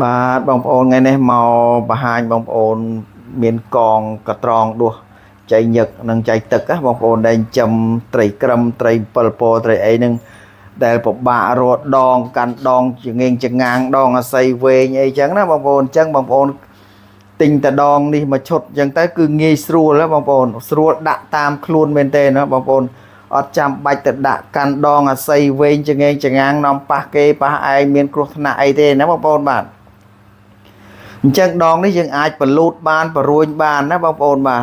បាទបងប្អូនថ្ងៃនេះមកបង្ហាញបងប្អូនមានកងកត្រងដួសចៃញឹកនិងចៃទឹកណាបងប្អូនដែលចំត្រីក្រឹមត្រី7ពណ៌ត្រីអីហ្នឹងដែលពិបាករត់ដងកាន់ដងចងៀងចងាងដងអាស័យវែងអីចឹងណាបងប្អូនអញ្ចឹងបងប្អូនទិញតដងនេះមកឈុតអញ្ចឹងទៅគឺងាយស្រួលណាបងប្អូនស្រួលដាក់តាមខ្លួនមែនទេណាបងប្អូនអត់ចាំបាច់ទៅដាក់កាន់ដងអាស័យវែងចងៀងចងាងនាំប៉ះគេប៉ះឯងមានគ្រោះថ្នាក់អីទេណាបងប្អូនបាទអញ្ចឹងដងនេះយើងអាចបលូតបានបរួញបានណាបងប្អូនបាទ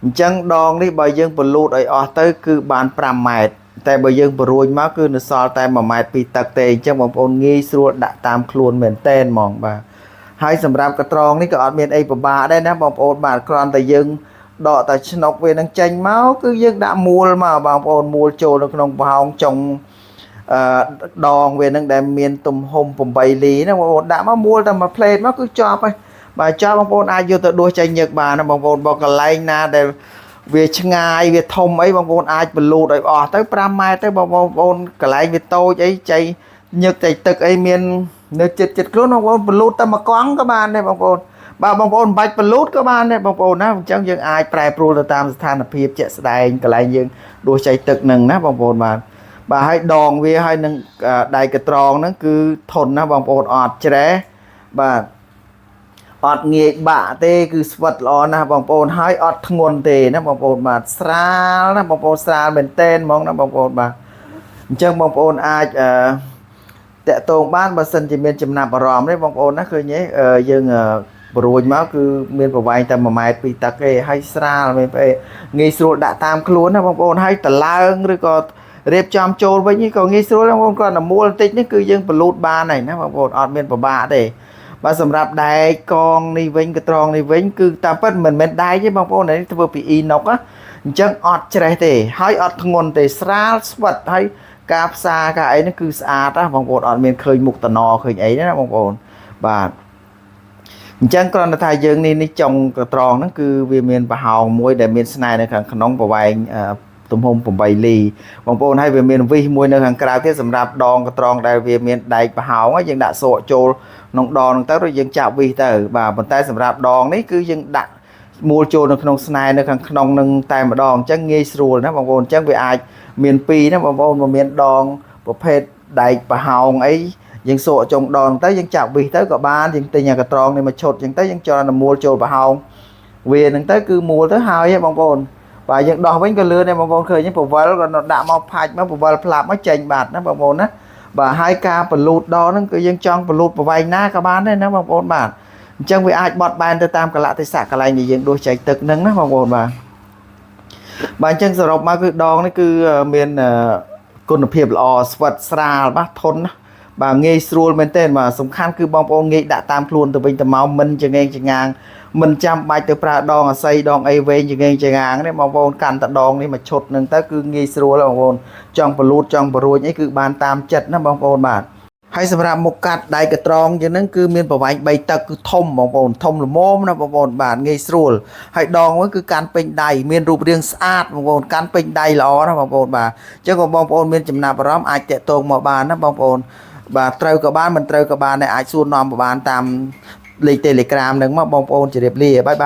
អញ្ចឹងដងនេះបើយើងបលូតឲ្យអស់ទៅគឺបាន5ម៉ែត្រតែបើយើងបរួញមកគឺនៅសល់តែ1ម៉ែត្រពីទឹកទេអញ្ចឹងបងប្អូនងាយស្រួលដាក់តាមខ្លួនមែនតែនហ្មងបាទហើយសម្រាប់កត្រងនេះក៏អត់មានអីពិបាកដែរណាបងប្អូនបាទគ្រាន់តែយើងដកតែឆ្នុកវានឹងចេញមកគឺយើងដាក់មួលមកបងប្អូនមួលចូលនៅក្នុងប្រហោងចុងដងវានឹងដែលមានទំហំ8លីណាបងប្អូនដាក់មកមួលតែមួយផ្លេតមកគឺចប់ហើយបាទចប់បងប្អូនអាចយកទៅដួសចៃញឹកបានណាបងប្អូនបើកន្លែងណាដែលវាឆ្ងាយវាធំអីបងប្អូនអាចបលូតឲ្យអស់ទៅ5ម៉ែត្រទៅបងប្អូនកន្លែងវាតូចអីចៃញឹកចៃទឹកអីមាននៅចិត្តខ្លួនបងប្អូនបលូតតែមួយកង់ក៏បានដែរបងប្អូនបាទបងប្អូនមិនបាច់បលូតក៏បានដែរបងប្អូនណាអញ្ចឹងយើងអាចប្រែប្រួលទៅតាមស្ថានភាពជាក់ស្ដែងកន្លែងយើងដួសចៃទឹកនឹងណាបងប្អូនបាទហើយដងវាហើយនឹងដៃកត្រងហ្នឹងគឺធន់ណាបងប្អូនអត់ច្រេះបាទអត់ងាយបាក់ទេគឺស្វិតល្អណាស់បងប្អូនហើយអត់ធ្ងន់ទេណាបងប្អូនបាទស្រាលណាបងប្អូនស្រាលមែនតែនហ្មងណាបងប្អូនបាទអញ្ចឹងបងប្អូនអាចតាក់ទងបានបើសិនជាមានចំណាប់អារម្មណ៍ទេបងប្អូនណាឃើញទេយើងបរួញមកគឺមានប្រវែងតែ1ម៉ែត្រពីទឹកទេហើយស្រាលមែនទេងាយស្រួលដាក់តាមខ្លួនណាបងប្អូនហើយតឡើងឬក៏រៀបចំចូលវិញក៏ងាយស្រួលបងប្អូនគាត់តែមួលបន្តិចនេះគឺយើងបលូតបានហើយណាបងប្អូនអត់មានពិបាកទេបាទសម្រាប់ដែកកងនេះវិញកត្រងនេះវិញគឺតាមពិតមិនមែនដែកទេបងប្អូននេះធ្វើពីអ៊ីណុកណាអញ្ចឹងអត់ច្រេះទេហើយអត់ធ្ងន់ទេស្រាលស្វិតហើយការផ្សារការអីនេះគឺស្អាតណាបងប្អូនអត់មានឃើញមុខតំណឃើញអីណាបងប្អូនបាទអញ្ចឹងគ្រាន់តែថាយើងនេះចុងកត្រងហ្នឹងគឺវាមានប្រហោងមួយដែលមានស្នែនៅខាងក្នុងប្រវែងទំហំ8លីបងប្អូនហើយវាមានវិសមួយនៅខាងក្រៅទៀតសម្រាប់ដងកត្រងដែលវាមានដែកប្រហោងយើងដាក់សក់ចូលក្នុងដងហ្នឹងទៅយើងចាប់វិសទៅបាទប៉ុន្តែសម្រាប់ដងនេះគឺយើងដាក់មួលចូលនៅក្នុងស្នែនៅខាងក្នុងនឹងតែម្ដងអញ្ចឹងងាយស្រួលណាបងប្អូនអញ្ចឹងវាអាចមាន2ណាបងប្អូនមកមានដងប្រភេទដែកប្រហោងអីយើងសក់ចុងដងទៅយើងចាប់វិសទៅក៏បានយើងទិញអាកត្រងនេះមកឈុតអញ្ចឹងទៅយើងចោលមួលចូលប្រហោងវាហ្នឹងទៅគឺមួលទៅហើយបងប្អូនបាទយើងដោះវិញក៏លឿនដែរបងប្អូនឃើញទេពវល់ក៏ដាក់មកផាច់មកពវល់ផ្លាប់មកចេញបាត់ណាបងប្អូនណាបាទហើយការបលូតដងហ្នឹងគឺយើងចង់បលូតប្រវែងណាក៏បានដែរណាបងប្អូនបាទអញ្ចឹងវាអាចបត់បែនទៅតាមកលៈទេសៈកន្លែងដែលយើងដួសចែកទឹកហ្នឹងណាបងប្អូនបាទអញ្ចឹងសរុបមកគឺដងនេះគឺមានគុណភាពល្អស្វិតស្រាលបាទធន់ណាបាទងាយស្រួលមែនទែនបាទសំខាន់គឺបងប្អូនងាយដាក់តាមខ្លួនទៅវិញទៅមកមិនចងេងចងាងមិនចាំបាច់ទៅប្រើដងអាស័យដងអីវែងចងេងចងាងទេបងប្អូនកាន់តដងនេះមកឈុតនឹងទៅគឺងាយស្រួលបងប្អូនចង់បលូតចង់បរួញអីគឺបានតាមចិត្តណាបងប្អូនបាទហើយសម្រាប់មុខកាត់ដៃកត្រងជាងហ្នឹងគឺមានប្រវែង3តឹកគឺធំបងប្អូនធំល្មមណាបងប្អូនបាទងាយស្រួលហើយដងហ្នឹងគឺកាន់ពេញដៃមានរូបរាងស្អាតបងប្អូនកាន់ពេញដៃល្អណាបងប្អូនបាទអញ្ចឹងក៏បងប្អូនមានចំណាប់អារម្មណ៍អាចតាក់ទងមកបានណាបងប្អូនបាទត្រូវក៏បានមិនត្រូវក៏បានដែរអាចសួរនាំក៏បានតាមលេខ Telegram ហ្នឹងមកបងប្អូនជម្រាបលាបាយបាយ